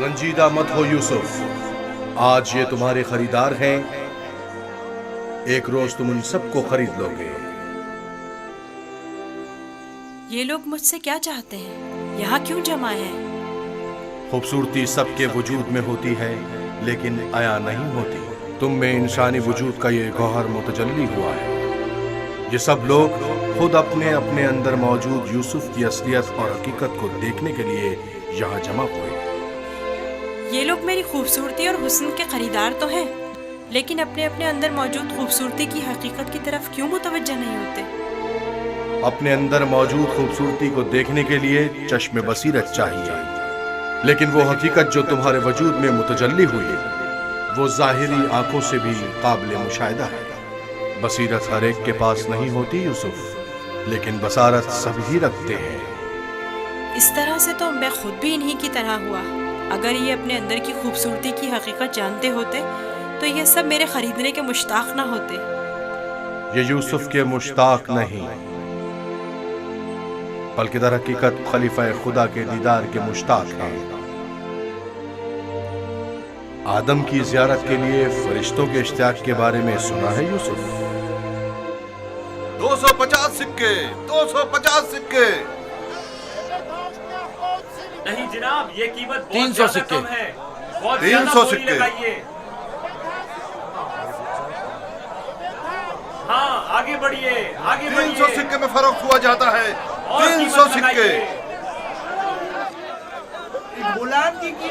رنجیدہ مت ہو یوسف، آج یہ تمہارے خریدار ہیں، ایک روز تم ان سب کو خرید لو گے۔ یہ لوگ مجھ سے کیا چاہتے ہیں؟ یہاں کیوں جمع ہیں؟ خوبصورتی سب کے وجود میں ہوتی ہے لیکن عیاں نہیں ہوتی۔ تم میں انسانی وجود کا یہ گوہر متجلی ہوا ہے۔ یہ سب لوگ خود اپنے اپنے اندر موجود یوسف کی اصلیت اور حقیقت کو دیکھنے کے لیے یہاں جمع ہوئے۔ یہ لوگ میری خوبصورتی اور حسن کے خریدار تو ہیں، لیکن اپنے اپنے اندر موجود خوبصورتی کی حقیقت کی طرف کیوں متوجہ نہیں ہوتے؟ اپنے اندر موجود خوبصورتی کو دیکھنے کے لیے چشم بصیرت چاہیے، لیکن وہ حقیقت جو تمہارے وجود میں متجلی ہوئی وہ ظاہری آنکھوں سے بھی قابل مشاہدہ ہے۔ بصیرت ہر ایک کے پاس نہیں ہوتی یوسف، لیکن بصارت سب ہی رکھتے ہیں۔ اس طرح سے تو میں خود بھی انہی کی طرح ہوا۔ اگر یہ اپنے اندر کی خوبصورتی کی حقیقت جانتے ہوتے تو یہ سب میرے خریدنے کے مشتاق نہ ہوتے۔ یہ یوسف کے مشتاق نہیں بلکہ در حقیقت خلیفہ خدا کے دیدار کے مشتاق ہیں۔ آدم کی زیارت کے لیے فرشتوں کے اشتیاق کے بارے میں سنا ہے یوسف؟ 250 سکے، 250 سکے۔ نہیں جناب، یہ قیمت 300 سکے ہے، بہت 300 سکے۔ ہاں آگے بڑھیے، آگے 300 سکے میں فروخت ہوا جاتا ہے، 300 سکے۔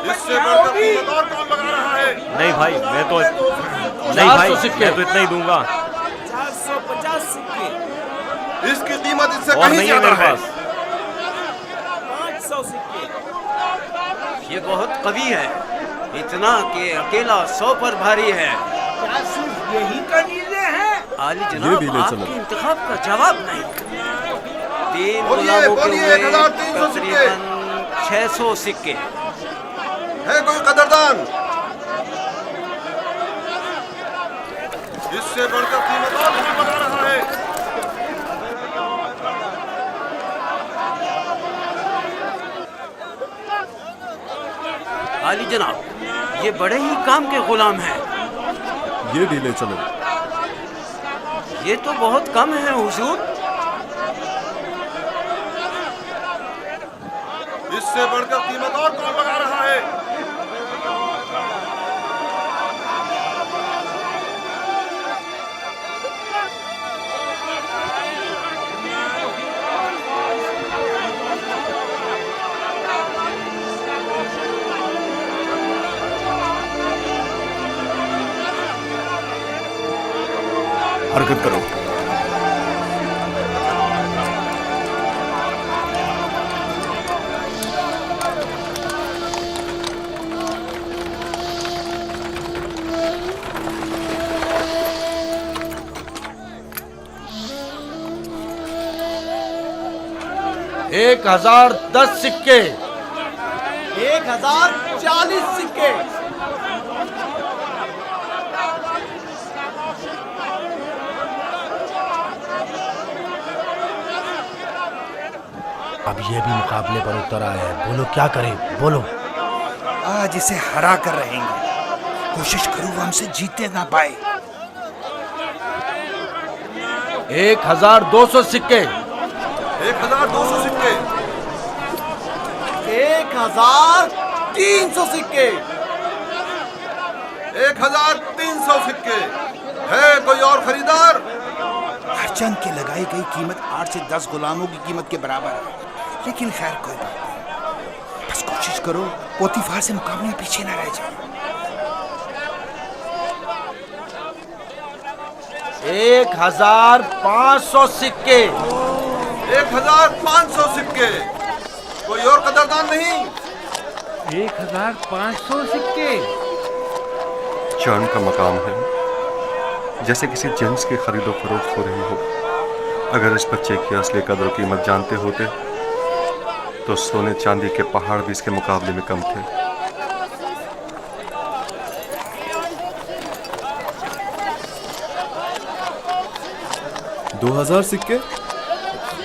اس سے بڑھ کر قیمت اور کون لگا رہا ہے؟ نہیں بھائی، میں تو اتنا ہی دوں گا۔ 450 سکے، اس کی قیمت اس سے اور کہیں نہیں ہے زیادہ میرے ہے۔ پاس۔ 500 سکے۔ یہ بہت قوی ہے، اتنا کہ اکیلا 100 پر بھاری ہے۔ کیا صرف یہی کنیزیں ہیں؟ عالی جناب، آپ کے انتخاب کا جواب نہیں۔ 3 بولیے، غلاموں کے بولیے، ہوئے 1300 سکے۔ تقریباً 600 سکے۔ ہے کوئی قدردان؟ اس سے بڑھ کر قیمت اور کون لگا رہا ہے؟ عالی جناب، یہ بڑے ہی کام کے غلام ہیں۔ یہ ڈھیلے چلو۔ یہ تو بہت کم ہے حضور۔ اس سے بڑھ کر قیمت اور کون لگا رہا ہے؟ حرکت کرو۔ ایک 1010 سکے، 1040 سکے۔ اب یہ بھی مقابلے پر اتر آیا ہے، بولو کیا کریں، بولو۔ آج اسے ہرا کر رہیں گے، کوشش کرو وہ ہم سے جیتے نہ پائے۔ 1200 سکے، 1200 سکے۔ 1300 سکے۔ 1300 سکے۔ ہے کوئی اور خریدار؟ ہر چند کی لگائی گئی قیمت 8 سے 10 غلاموں کی قیمت کے برابر ہے، لیکن خیر کوئی بات نہیں، بس کوشش کرو پوتیفار سے مقابلے میں پیچھے نہ رہ جائے۔ 1500 سکے، 1500 سکے۔ کوئی اور قدردان نہیں؟ 1500 سکے۔ جان کا مقام ہے، جیسے کسی جنس کی خرید و فروخت ہو رہی ہو۔ اگر اس بچے کی اصلی قدر و قیمت جانتے ہوتے تو سونے چاندی کے پہاڑ بھی اس کے مقابلے میں کم تھے۔ 1500 2000 सिक्के,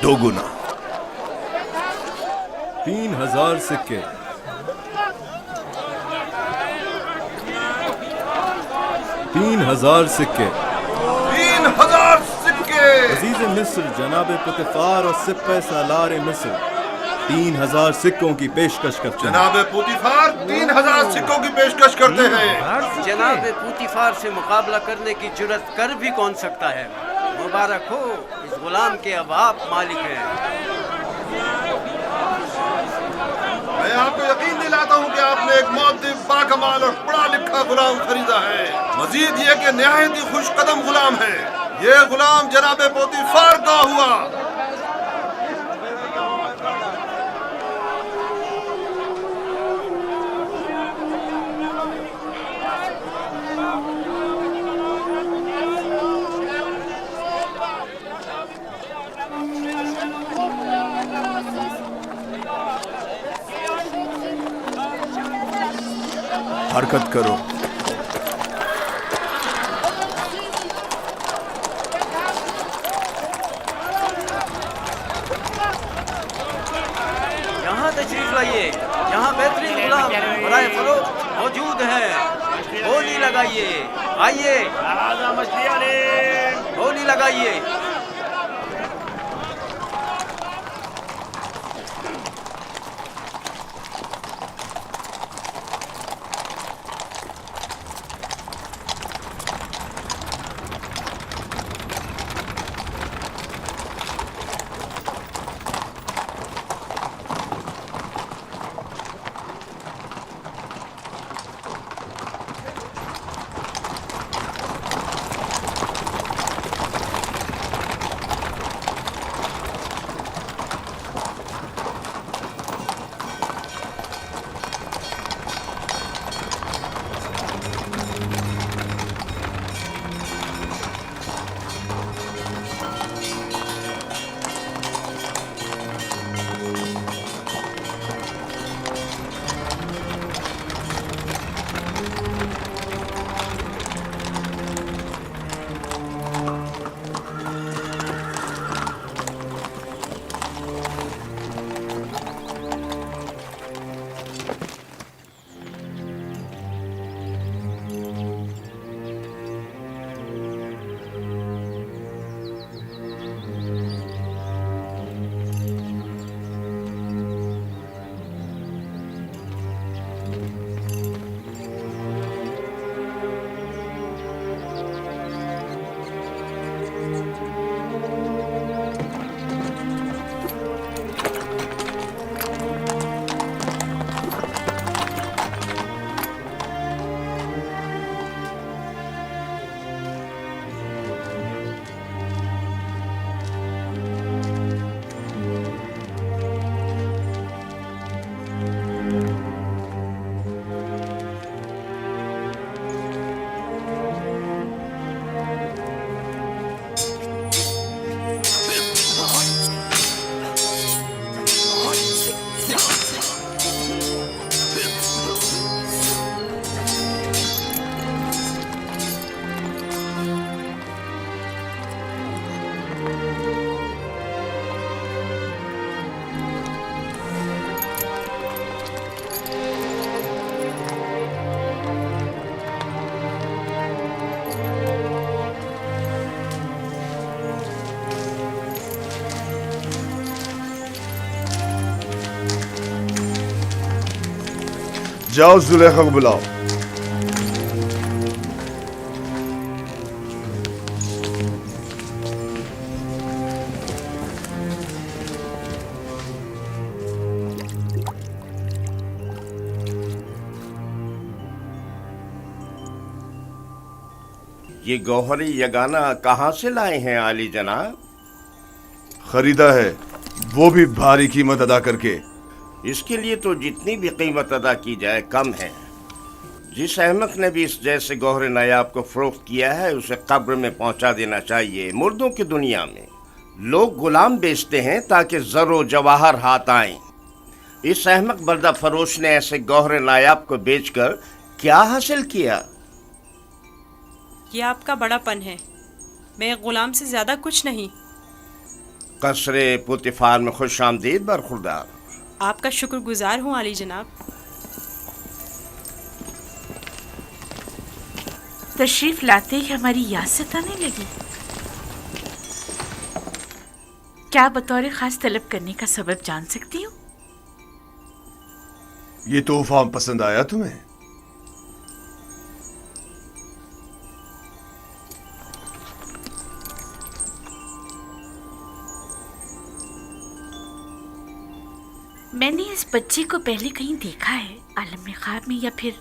2 गुना। 3000 सिक्के, 3000 सिक्के, 3000 सिक्के। अजीज मिस्र जनाब पुतिफार और सिप्पे सालार मिस्र 3000 सिक्कों की पेशकश करते हैं। जनाब पुतिफार 3000 सिक्कों की पेशकश करते हैं। जनाब पूतीफार से मुकाबला करने की जुर्रत कर भी कौन सकता है? मुबारक हो, इस गुलाम के अब आप मालिक हैं। मैं आपको यकीन दिलाता हूँ कि आपने एक मुअद्दिब, बाकमाल और पढ़ा लिखा गुलाम खरीदा है। मजीद ये कि निहायत ही खुश कदम गुलाम है। ये गुलाम जनाब पुतिफार का हुआ। हरकत करो। यहाँ तशरीफ लाइए, यहाँ बेहतरीन गुलाम बराए फरोख्त मौजूद हैं। बोली लगाइए, आइए बोली लगाइए। जाओ जुलेखा को बुलाओ। ये गौहरी यगाना कहाँ से लाए हैं आली जनाब? खरीदा है, वो भी भारी कीमत अदा करके। इसके लिए तो जितनी भी कीमत अदा की जाए कम है। जिस अहमक ने भी इस जैसे गौहर नायाब को फरोख्त किया है उसे कब्र में पहुंचा देना चाहिए। मुर्दों की दुनिया में लोग गुलाम बेचते हैं ताकि ज़रो जवाहर हाथ आएं। इस अहमक बर्दा फरोश ने ऐसे गौहर नायाब को बेचकर क्या हासिल किया? ये आपका बड़ापन है। मैं एक गुलाम से ज़्यादा कुछ नहीं। कसरे पुतिफार में खुश आमदीद बरखुरदार। आपका शुक्रगुजार हूँ आली जनाब। तशरीफ लाते ही हमारी यासत आने लगी। क्या बतौर खास तलब करने का सबब जान सकती हूँ? ये तोहफा पसंद आया तुम्हें? मैंने इस बच्चे को पहले कहीं देखा है, आलम ख्वाब में या फिर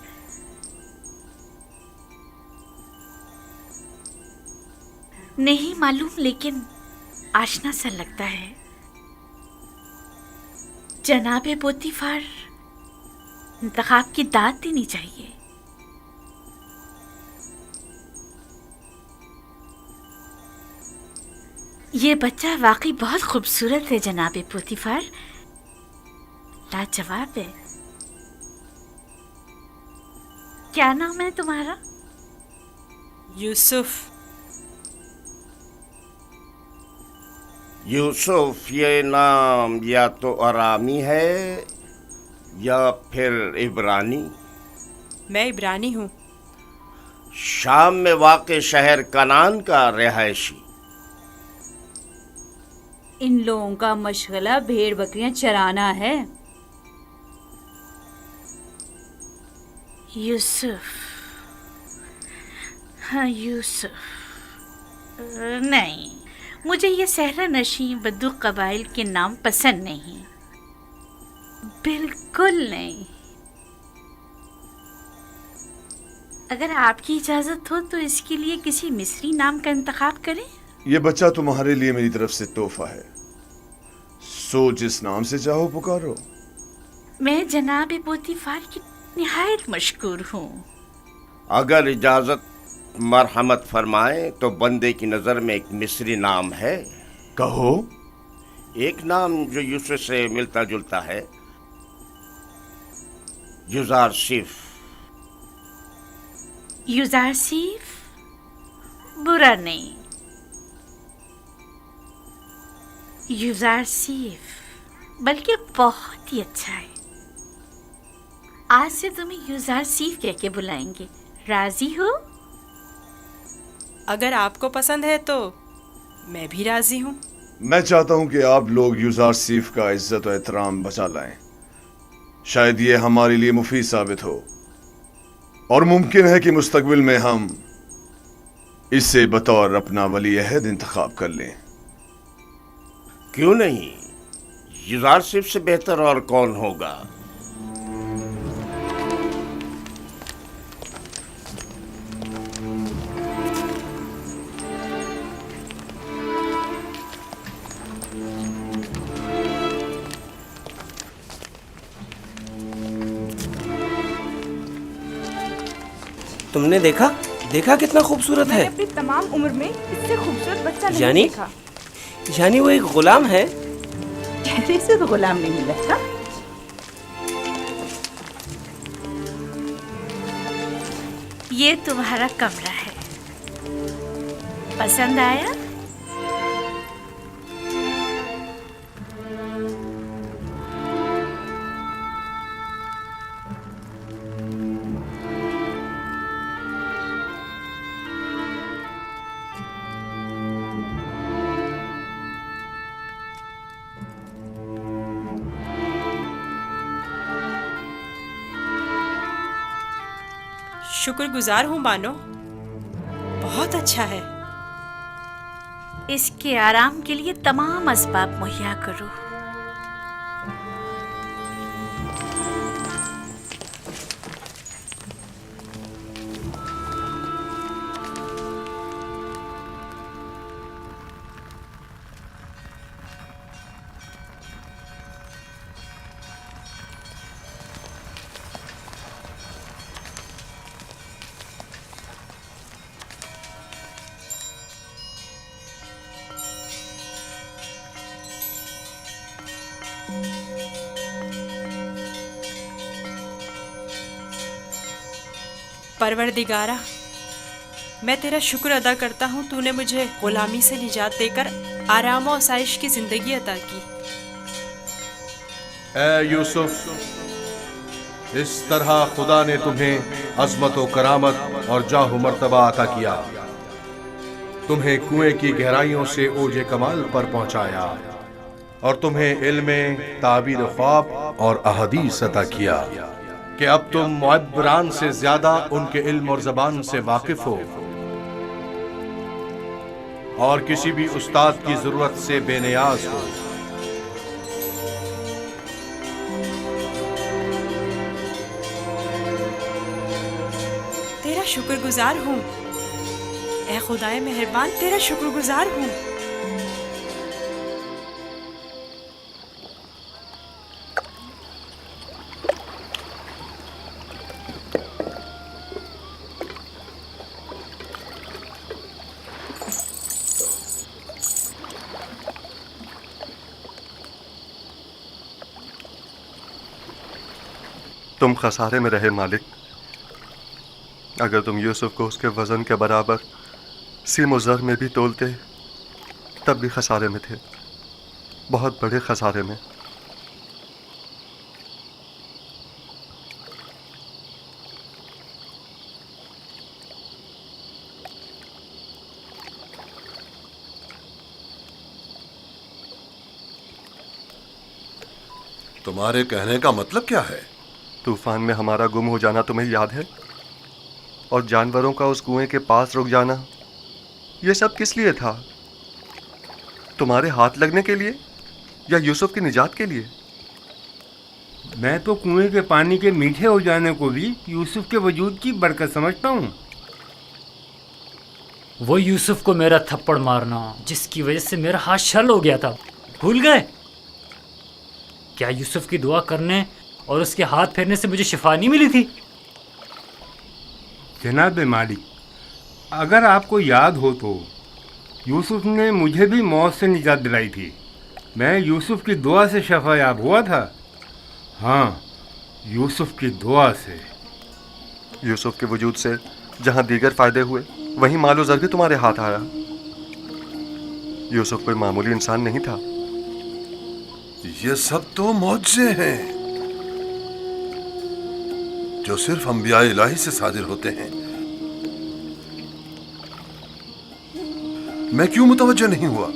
नहीं मालूम, लेकिन आशना सा लगता है। जनाबे पोतीफार, इंतखाब की दाद देनी चाहिए। ये बच्चा वाकई बहुत खूबसूरत है जनाबे पोतीफार, लाजवाब है। क्या नाम है तुम्हारा? यूसुफ। यूसुफ ये नाम या तो आरामी है या फिर इब्रानी। मैं इब्रानी हूँ। शाम में वाक़े शहर कनान का रिहायशी। इन लोगों का मशगला भेड़ बकरियां चराना है। यूसुफ, हाँ यूसुफ। नहीं, मुझे ये सहरा नशीं बद्दू कबाइल के नाम पसंद नहीं, बिल्कुल नहीं। अगर आपकी इजाजत हो तो इसके लिए किसी मिस्री नाम का इंतखाब करें। ये बच्चा तुम्हारे लिए मेरी तरफ से तोहफा है, सो जिस नाम से चाहो पुकारो। मैं जनाब पोतीफार की निहायत मशकूर हूँ। अगर इजाजत मरहमत फरमाए तो बंदे की नज़र में एक मिस्री नाम है। कहो। एक नाम जो यूसुफ से मिलता जुलता है, युजारसिफ। युजारसिफ बुरा नहीं, युजारसिफ बल्कि बहुत ही अच्छा है। आज से तुम्हें युजारसिफ कह के बुलाएंगे, राजी हो? अगर आपको पसंद है तो मैं भी राजी हूँ। मैं चाहता हूं कि आप लोग युजारसिफ का इज्जत और एहतराम बचा लाएं। शायद ये हमारे लिए मुफीद साबित हो, और मुमकिन है कि मुस्तकबिल में हम इसे बतौर अपना वली अहद इंतखाब कर लें। क्यों नहीं, युजारसिफ से बेहतर और कौन होगा। तुमने देखा कितना खूबसूरत है। अपनी तमाम उम्र में इससे खूबसूरत बच्चा नहीं देखा। यानी वो एक गुलाम है। चेहरे से तो गुलाम नहीं लगता। ये तुम्हारा कमरा है, पसंद आया? शुक्रगुजार हूँ बानो, बहुत अच्छा है। इसके आराम के लिए तमाम असबाब मुहैया करो। परवरदिगारा, मैं तेरा शुक्र अदा करता हूँ, तूने मुझे गुलामी से निजात देकर आराम और आसाइश की ज़िंदगी अता की। ए यूसुफ, इस तरह खुदा ने तुम्हें अज़मत व करामत और जाह मर्तबा अता किया, तुम्हें कुएं की गहराइयों से ओजे कमाल पर पहुंचाया और तुम्हें इल्म ताबीर ख्वाब और अहदीस अता किया कि अब तुम मुअब्बरान से ज्यादा उनके इल्म और ज़बान से वाकिफ हो और किसी भी उस्ताद की जरूरत से बेनियाज हो। तेरा शुक्रगुजार हूँ ए खुदाए मेहरबान, तेरा शुक्रगुजार हूँ। तुम खसारे में रहे मालिक। अगर तुम यूसुफ को उसके वज़न के बराबर सीम ज़र में भी तोलते तब भी खसारे में थे, बहुत बड़े खसारे में। तुम्हारे कहने का मतलब क्या है? तूफान में हमारा गुम हो जाना तुम्हें याद है? और जानवरों का उस कुएं के पास रुक जाना, ये सब किस लिए था? तुम्हारे हाथ लगने के लिए या यूसुफ की निजात के लिए? मैं तो कुएं के पानी के मीठे हो जाने को भी यूसुफ के वजूद की बरकत समझता हूँ। वो यूसुफ को मेरा थप्पड़ मारना जिसकी वजह से मेरा हाथ शल हो गया था, भूल गए? क्या यूसुफ की दुआ करने और उसके हाथ फेरने से मुझे शिफा नहीं मिली थी? जनाब मालिक, अगर आपको याद हो तो यूसुफ ने मुझे भी मौत से निजात दिलाई थी। मैं यूसुफ की दुआ से शफायाब हुआ था। हाँ, यूसुफ की दुआ से। यूसुफ के वजूद से जहाँ दीगर फ़ायदे हुए, वहीं मालो ज़र भी तुम्हारे हाथ आया। यूसुफ कोई मामूली इंसान नहीं था। ये सब तो मौजज़े हैं जो सिर्फ अंबिया इलाही से सादिर होते हैं। मैं क्यों मुतवज्जह नहीं हुआ?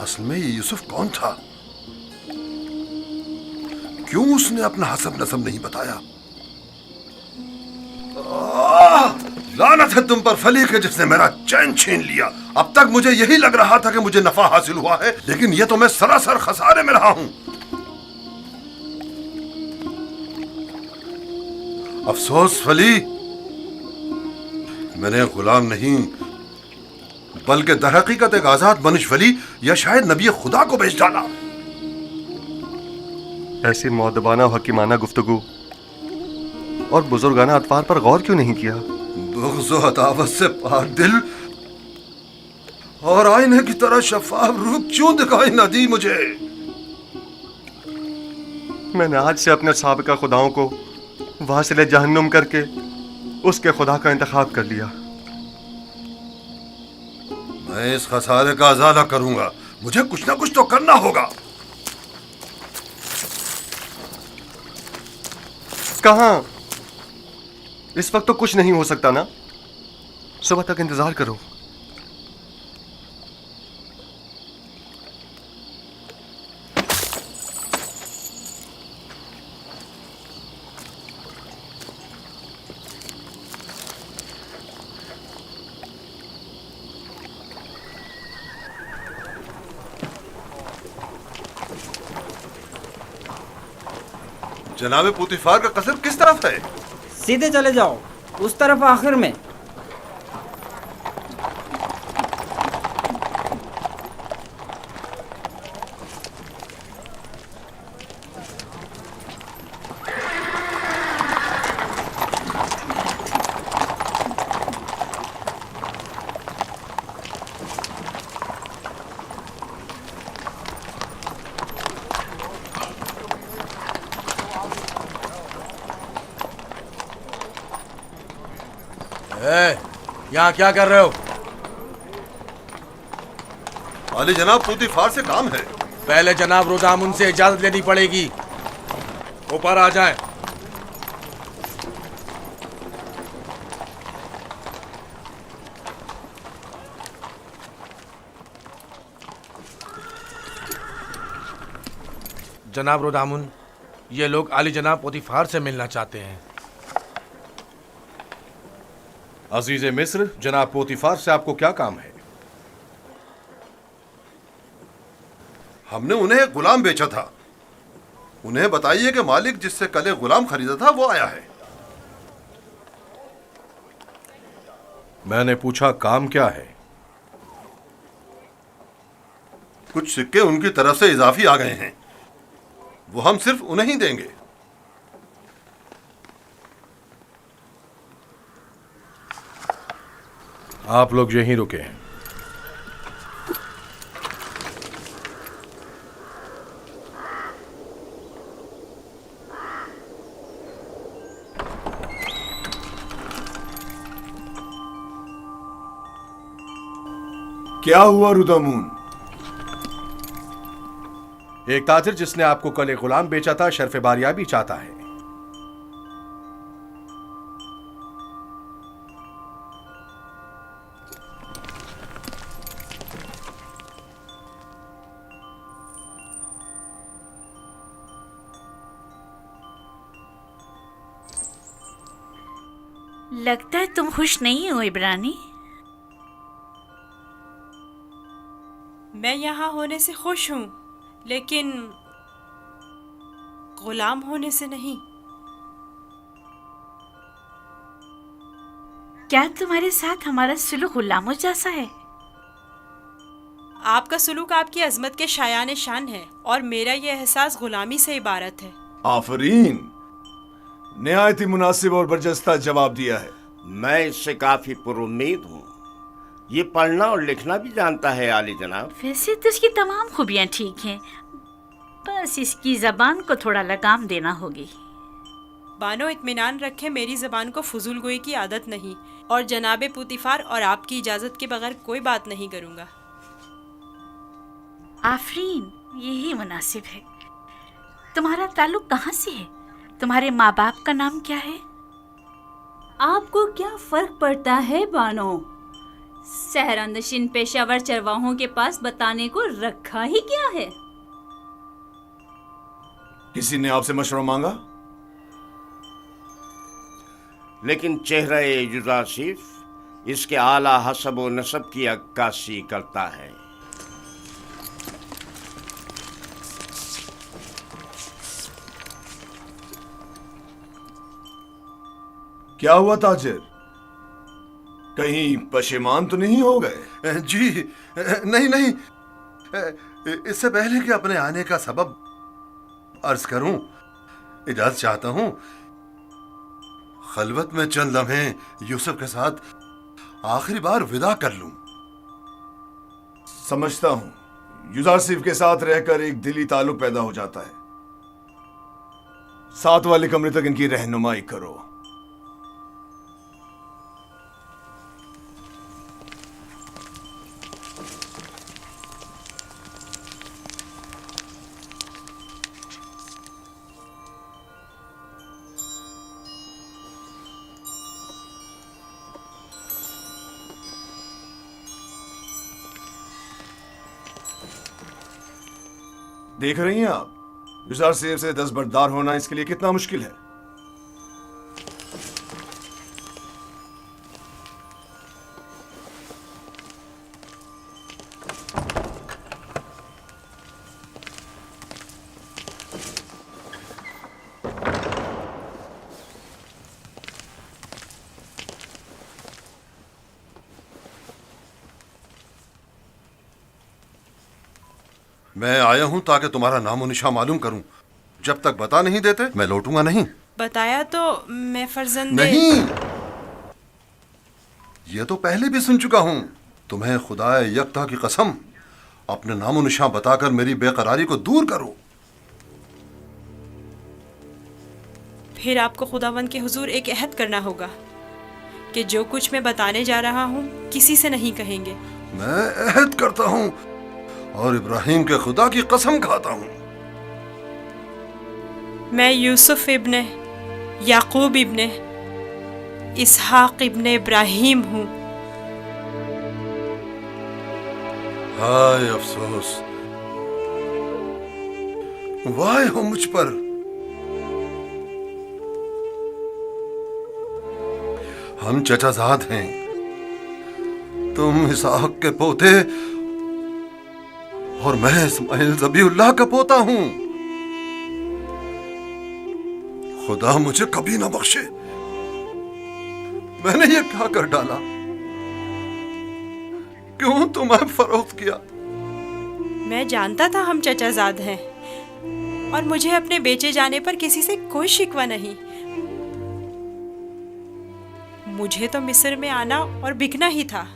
असल में ये यूसुफ कौन था? क्यों उसने अपना हसब नसब नहीं बताया? लानत है तुम पर फली के जिसने मेरा चैन छीन लिया। अब तक मुझे यही लग रहा था कि मुझे नफा हासिल हुआ है, लेकिन यह तो मैं सरासर खसारे में रहा हूं। अफसोस फली, मैंने गुलाम नहीं बल्कि दरहकीकत एक आजाद मनुष्य वली या शायद नबी खुदा को बेच डाला। ऐसी मौदबाना हकीमाना गुफ्तगू और बुजुर्गाना अतवार पर गौर क्यों नहीं किया? बुग़्ज़ व अदावत से पाक दिल और आईने की तरह शफाफ रूह क्यों दिखाई न दी मुझे? मैंने आज से अपने साबिका खुदाओं को वासिले जहन्नुम करके उसके खुदा का इंतखाब कर लिया। मैं इस खसारे का अज़ाला करूंगा। मुझे कुछ ना कुछ तो करना होगा। कहां? इस वक्त तो कुछ नहीं हो सकता ना। सुबह तक इंतजार करो। जनाबे पुतिफार का कसर किस तरफ है? सीधे चले जाओ, उस तरफ आखिर में। यहाँ क्या कर रहे हो? आली जनाब पूतीफार से काम है। पहले जनाब रोदामुन से इजाजत लेनी पड़ेगी। ऊपर आ जाए। जनाब रोदामुन, ये लोग आली जनाब पोतीफार से मिलना चाहते हैं। अजीज मिस्र, जनाब पोतीफार से आपको क्या काम है? हमने उन्हें एक गुलाम बेचा था। उन्हें बताइए कि मालिक जिससे कल एक गुलाम खरीदा था वो आया है। मैंने पूछा काम क्या है? कुछ सिक्के उनकी तरफ से इजाफी आ गए हैं, वो हम सिर्फ उन्हें ही देंगे। आप लोग यहीं रुके हैं। क्या हुआ रुदामुन? एक ताजिर जिसने आपको कल एक गुलाम बेचा था शर्फ बारियाबी चाहता है। लगता है तुम खुश नहीं हो इब्रानी। मैं यहाँ होने से खुश हूँ, लेकिन गुलाम होने से नहीं। क्या तुम्हारे साथ हमारा सुलूक गुलामों जैसा है? आपका सुलूक आपकी अजमत के शायान शान है और मेरा ये एहसास गुलामी से इबारत है। आफरीन, निहायत ही मुनासिब और बरजस्ता जवाब दिया है। मैं इससे काफी पुरुम्मीद हूँ। ये पढ़ना और लिखना भी जानता है आली जनाब। वैसे तो इसकी तमाम खूबियाँ ठीक हैं, बस इसकी जबान को थोड़ा लगाम देना होगी। बानो इत्मीनान रखे, मेरी जबान को फजूल गोई की आदत नहीं और जनाबे पूतीफार और आपकी इजाजत के बगैर कोई बात नहीं करूँगा। आफरीन, यही मुनासिब है। तुम्हारा ताल्लुक कहाँ से है? तुम्हारे माँ बाप का नाम क्या है? आपको क्या फर्क पड़ता है बानो? सहरानशीन पेशावर चरवाहों के पास बताने को रखा ही क्या है? किसी ने आपसे मशवरा मांगा? लेकिन चेहरा युजासिफ इसके आला हसब व नसब की अक्कासी करता है। क्या हुआ ताजिर? कहीं पशेमान तो नहीं हो गए? जी नहीं नहीं, इससे पहले कि अपने आने का सबब अर्ज करूं, इजाजत चाहता हूं खलवत में चंद लम्हे यूसुफ के साथ आखिरी बार विदा कर लूं। समझता हूं युजासिफ के साथ रहकर एक दिली ताल्लुक पैदा हो जाता है। साथ वाले कमरे तक इनकी रहनुमाई करो। देख रही हैं आप, युजासिफ से दस्तबरदार होना इसके लिए कितना मुश्किल है। मैं आया हूं ताकि तुम्हारा नामो निशा मालूम करूं। जब तक बता नहीं देते मैं लौटूंगा नहीं। बताया तो मैं फर्जंदे नहीं, ये तो पहले भी सुन चुका हूं। तुम्हें खुदाए यकता की कसम, अपने नामो निशा बताकर मेरी बेकरारी को दूर करो। फिर आपको खुदावंद के हुजूर एक अहद करना होगा कि जो कुछ मैं बताने जा रहा हूँ किसी से नहीं कहेंगे। मैं अहद करता हूँ और इब्राहिम के खुदा की कसम खाता हूं, मैं यूसुफ इब्ने याकूब इब्ने इसहाक इब्ने इब्राहिम हूँ। हाय अफसोस, वाह हो मुझ पर। हम चचाजाद हैं, तुम इसहाक के पोते और मैं इस्माइल ज़बीउल्लाह का पोता हूं। खुदा मुझे कभी ना बख्शे, मैंने ये क्या कर डाला? क्यों तुम्हें फरोख्त किया? मैं जानता था हम चचाजाद हैं और मुझे अपने बेचे जाने पर किसी से कोई शिकवा नहीं। मुझे तो मिस्र में आना और बिकना ही था।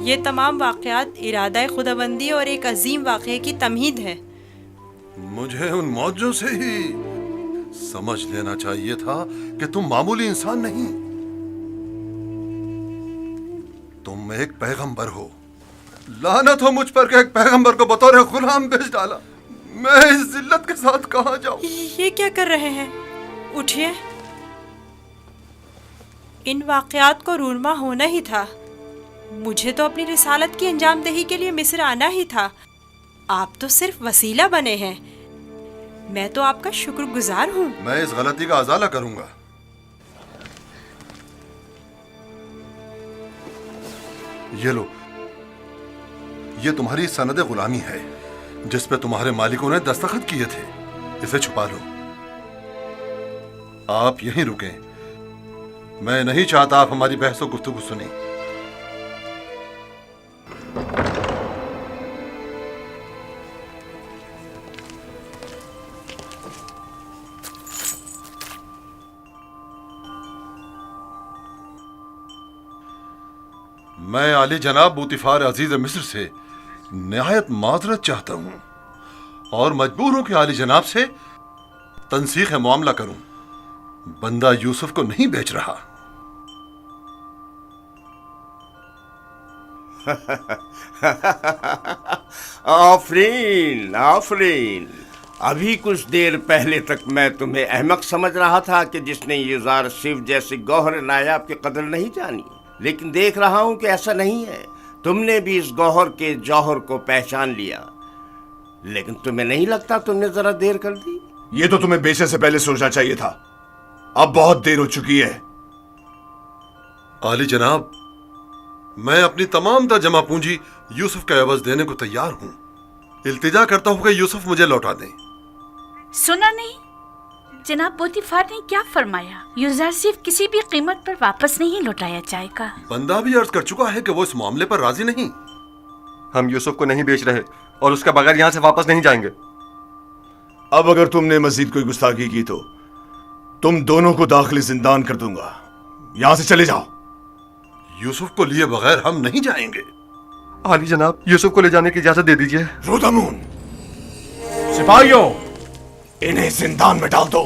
ये तमाम वाक़यात इरादा खुदाबंदी और एक अजीम वाक़े की तमहीद है। मुझे उन मौजों से ही समझ लेना चाहिए था कि तुम मामूली इंसान नहीं, तुम एक पैगंबर हो। लानत हो मुझ पर कि एक पैगंबर को बतौर गुलाम बेच डाला। मैं इस जिल्लत के साथ कहां जाऊं? ये क्या कर रहे हैं? उठिए। इन वाक़यात को रूनमा होना ही था। मुझे तो अपनी रिसालत की अंजामदही के लिए मिस्र आना ही था। आप तो सिर्फ वसीला बने हैं। मैं तो आपका शुक्रगुजार हूँ। मैं इस गलती का अजाला करूंगा। ये लो, ये तुम्हारी सनद गुलामी है जिस पे तुम्हारे मालिकों ने दस्तखत किए थे। इसे छुपा लो। आप यहीं रुकें, मैं नहीं चाहता आप हमारी बहस और गुफ्तगू सुने। मैं आली जनाब बूतिफार अजीज मिस्र से निहायत माजरत चाहता हूं और मजबूर हूं कि आली जनाब से तनसीख मामला करूं। बंदा यूसुफ को नहीं बेच रहा। आफरीन आफरीन, अभी कुछ देर पहले तक मैं तुम्हें अहमक समझ रहा था कि जिसने यूज़ार सिर्फ जैसे गौहर नायाब की कदर नहीं जानी, लेकिन देख रहा हूं कि ऐसा नहीं है। तुमने भी इस गौहर के जौहर को पहचान लिया, लेकिन तुम्हें नहीं लगता तुमने जरा देर कर दी? ये तो तुम्हें बेचने से पहले सोचना चाहिए था। अब बहुत देर हो चुकी है। आली जनाब, मैं अपनी तमाम जमा पूंजी यूसुफ के एवज देने को तैयार हूं। इल्तिजा करता हूं कि यूसुफ मुझे लौटा दें। सुना नहीं जनाब पोतीफार ने क्या फरमाया? यूज़र सिर्फ किसी भी कीमत पर वापस नहीं लौटाया जाएगा। बंदा भी अर्ज कर चुका है कि वो इस मामले पर राजी नहीं। हम यूसुफ को नहीं बेच रहे और उसके बगैर यहाँ से वापस नहीं जाएंगे। अब अगर तुमने मजीद कोई गुस्ताखी की तो तुम दोनों को दाखिली जिंदान कर दूंगा। यहां से चले जाओ। यूसुफ को लिए बगैर हम नहीं जाएंगे। आली जनाब, यूसुफ को ले जाने की इजाजत दे दीजिए। रोदामून, सिपाहियों, इन्हें जिंदान में डाल दो।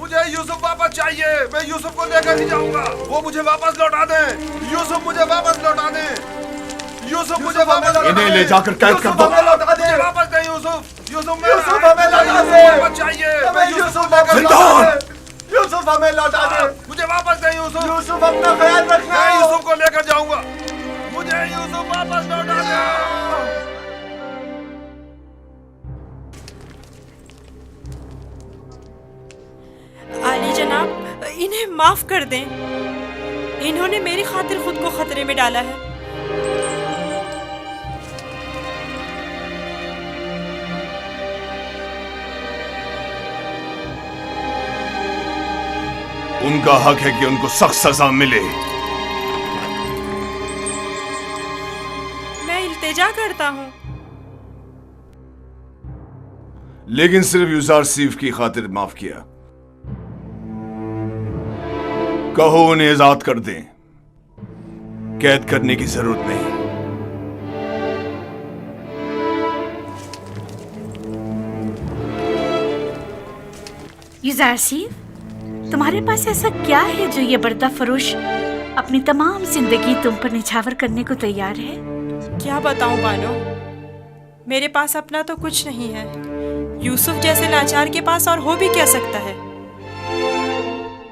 मुझे यूसुफ वापस चाहिए। मैं यूसुफ को लेकर ही जाऊंगा। वो मुझे वापस लौटा दें। यूसुफ मुझे वापस लौटा दें। यूसुफ मुझे वापस लौटा दें। इन्हें ले जाकर कैद कर दो। मुझे वापस दें यूसुफ। यूसुफ हमें लौटा दें। वापस चाहिए। हमें यूसुफ लेकर जिंदान। यूसुफ हमें लौटा दें। मुझे वापस दें यूसुफ। यूसुफ अपना ख्याल रखना। मैं यूसुफ को लेकर जाऊंगा। मुझे यूसुफ वापस लौटा दें। आली जनाब, इन्हें माफ कर दें। इन्होंने मेरी खातिर खुद को खतरे में डाला है। उनका हक है कि उनको सख्त सजा मिले। मैं इल्तिजा करता हूँ। लेकिन सिर्फ यूज़ार सीफ की खातिर माफ किया। कहो उन्हें आजाद कर दें। कैद करने की जरूरत नहीं। यूज़र सिर्फ तुम्हारे पास ऐसा क्या है जो ये बर्दा फरोश अपनी तमाम जिंदगी तुम पर निछावर करने को तैयार है? क्या बताऊं बानो, मेरे पास अपना तो कुछ नहीं है। यूसुफ जैसे लाचार के पास और हो भी क्या सकता है।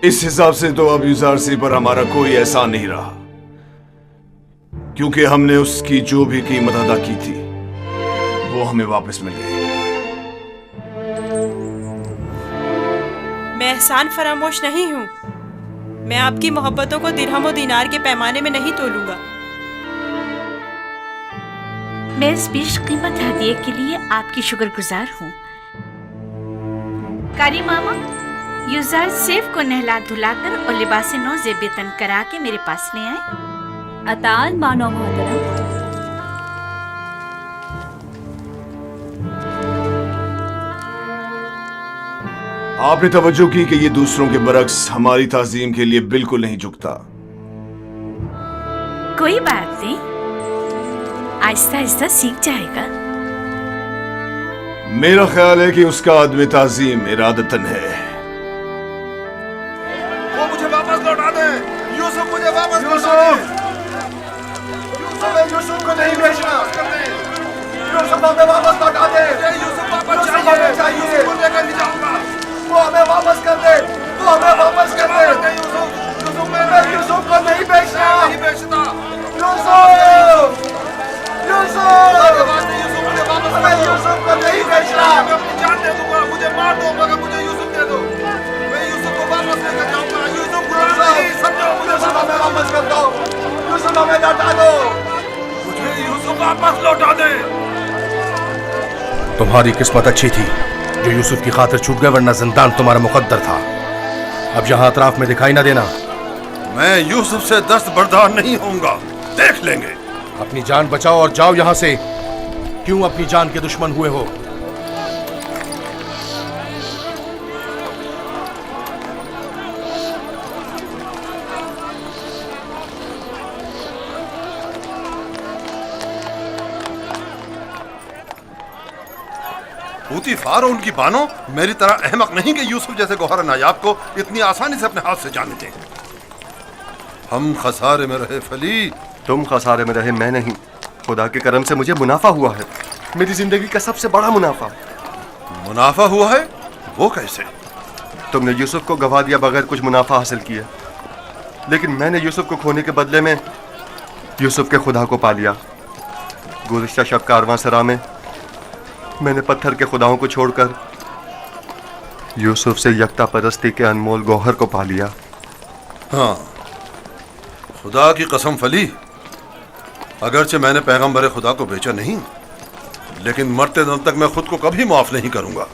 इस हिसाब से तो अब यूजारसी पर हमारा कोई एहसान नहीं रहा, क्योंकि हमने उसकी जो भी कीमत अदा की थी वो हमें वापस मिल गई। मैं एहसान फरामोश नहीं हूँ। मैं आपकी मोहब्बतों को दिरहम और दीनार के पैमाने में नहीं तोलूंगा। मैं इस बीच कीमत हदिये के लिए आपकी शुक्रगुजार हूँ। कारी मामा, यूजार सेफ को नहला धुलाकर और लिबास नौ ज़ेबतन करा के मेरे पास ले आए। अतान मानो मोहतरम। आपने तवज्जो की कि ये दूसरों के बरक्स हमारी ताजीम के लिए बिल्कुल नहीं झुकता। कोई बात नहीं, आहिस्ता आहिस्ता सीख जाएगा। मेरा ख्याल है कि उसका आदमी ताजीम इरादतन है। वो मुझे वापस लौटा दे। यूसुफ मुझे वापस लौटा दे। यूसुफ को नहीं बेचना। यूसुफ हमें वापस लौटा दे। यूसुफ वापस चाहिए। यूसुफ को लेकर नहीं जाऊंगा। वो हमें वापस कर दे। वो हमें वापस कर दे। यूसुफ को नहीं बेचना। नहीं बेचता। यूसुफ हमें यूसुफ को नहीं बेचना। मैं अपनी जान दे दूंगा। मुझे मार दो मगर मुझे यूसुफ दे दो। मैं यूसुफ को वापस लेकर जाऊंगा। यूसुफ गुलाम नहीं, समझो। यूसुफ हमें वापस कर दो। यूसुफ हमें लौटा दो। मुझे यूसुफ वापस लौटा दे। तुम्हारी किस्मत अच्छी थी जो यूसुफ की खातिर छूट गए, वरना जिंदान तुम्हारा मुकद्दर था। अब यहाँ अतराफ में दिखाई ना देना। मैं यूसुफ से दस्त बर्दार नहीं होऊंगा। देख लेंगे। अपनी जान बचाओ और जाओ यहाँ से। क्यों अपनी जान के दुश्मन हुए हो? पूतीफार और उनकी बानो मेरी तरह अहमक नहीं कि यूसुफ जैसे गौहर नायाब को इतनी आसानी से अपने हाथ से जाने दें। हम खसारे में रहे फली। तुम खसारे में रहे, मैं नहीं। खुदा के करम से मुझे मुनाफा हुआ है, मेरी जिंदगी का सबसे बड़ा मुनाफा। मुनाफा हुआ है? वो कैसे? तुमने यूसुफ को गवा दिया बगैर कुछ मुनाफा हासिल किया, लेकिन मैंने यूसुफ को खोने के बदले में यूसुफ के खुदा को पा लिया। गुज़िश्ता शब कारवां सरा में मैंने पत्थर के खुदाओं को छोड़कर यूसुफ से यकता परस्ती के अनमोल गौहर को पा लिया। हाँ, खुदा की कसम फली, अगरचे मैंने पैगंबर खुदा को बेचा नहीं, लेकिन मरते दम तक मैं खुद को कभी माफ नहीं करूंगा।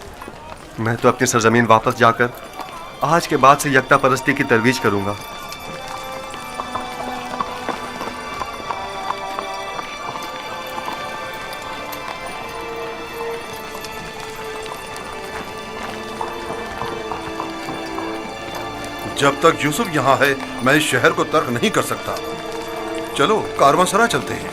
मैं तो अपनी सरजमीन वापस जाकर आज के बाद से यकता परस्ती की तरवीज करूंगा। जब तक यूसुफ यहाँ है मैं इस शहर को तर्क नहीं कर सकता। चलो कारवांसरा चलते हैं।